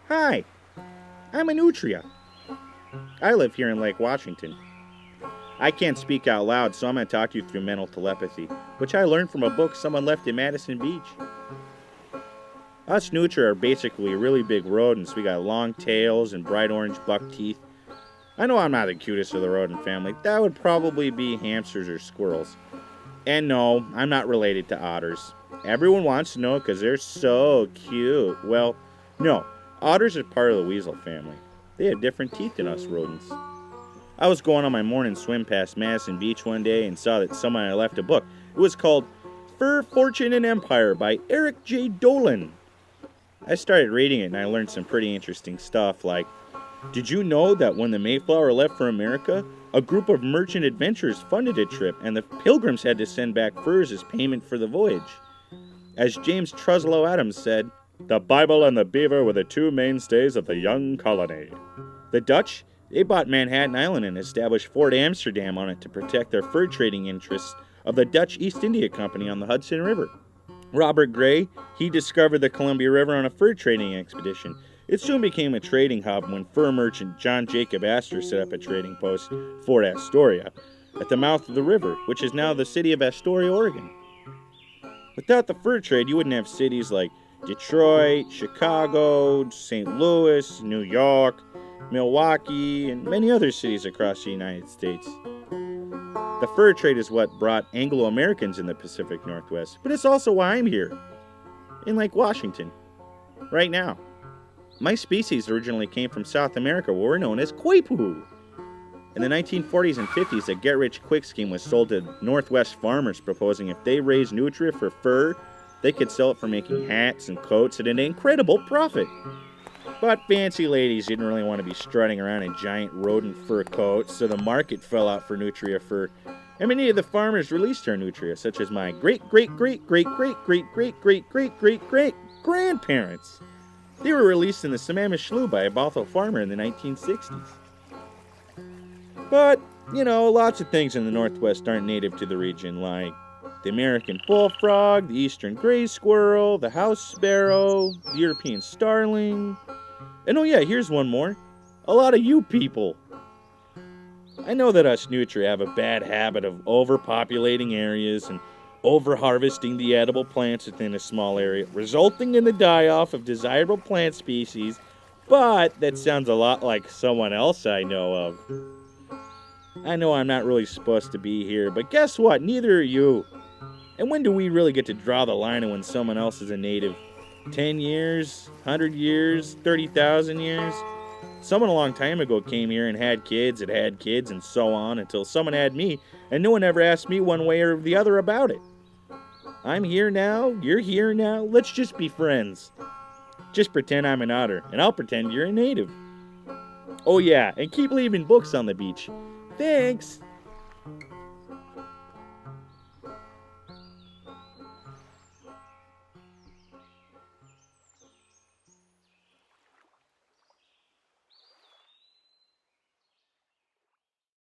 Hi, I'm a Nutria. I live here in Lake Washington. I can't speak out loud, so I'm going to talk to you through mental telepathy, which I learned from a book someone left in Madison Beach. Us Nutria are basically really big rodents. We got long tails and bright orange buck teeth. I know I'm not the cutest of the rodent family. That would probably be hamsters or squirrels. And no, I'm not related to otters. Everyone wants to know because they're so cute. Well, no, otters are part of the weasel family. They have different teeth than us rodents. I was going on my morning swim past Madison Beach one day and saw that someone had left a book. It was called Fur, Fortune, and Empire by Eric J. Dolan. I started reading it and I learned some pretty interesting stuff like, did you know that when the Mayflower left for America, a group of merchant adventurers funded a trip and the Pilgrims had to send back furs as payment for the voyage? As James Truslow Adams said, the Bible and the beaver were the two mainstays of the young colony. The Dutch, they bought Manhattan Island and established Fort Amsterdam on it to protect their fur trading interests of the Dutch East India Company on the Hudson River. Robert Gray, he discovered the Columbia River on a fur trading expedition. It soon became a trading hub when fur merchant John Jacob Astor set up a trading post, Fort Astoria, at the mouth of the river, which is now the city of Astoria, Oregon. Without the fur trade, you wouldn't have cities like Detroit, Chicago, St. Louis, New York, Milwaukee, and many other cities across the United States. The fur trade is what brought Anglo-Americans in the Pacific Northwest, but it's also why I'm here, in Lake Washington, right now. My species originally came from South America, where we're known as Koipu. In the 1940s and 50s, a get-rich-quick scheme was sold to Northwest farmers, proposing if they raised nutria for fur, they could sell it for making hats and coats at an incredible profit. But fancy ladies didn't really want to be strutting around in giant rodent fur coats, so the market fell out for nutria fur, and many of the farmers released their nutria, such as my great-great-great-great-great-great-great-great-great-grandparents. They were released in the Sammamish Slough by a Bothell farmer in the 1960s. But, lots of things in the Northwest aren't native to the region, like the American bullfrog, the eastern gray squirrel, the house sparrow, the European starling. And oh yeah, here's one more. A lot of you people. I know that us Nutria have a bad habit of overpopulating areas and over-harvesting the edible plants within a small area, resulting in the die-off of desirable plant species, but that sounds a lot like someone else I know of. I know I'm not really supposed to be here, but guess what? Neither are you. And when do we really get to draw the line of when someone else is a native? 10 years? 100 years? 30,000 years? Someone a long time ago came here and had kids, and so on, until someone had me, and no one ever asked me one way or the other about it. I'm here now, you're here now, let's just be friends. Just pretend I'm an otter, and I'll pretend you're a native. Oh yeah, and keep leaving books on the beach. Thanks!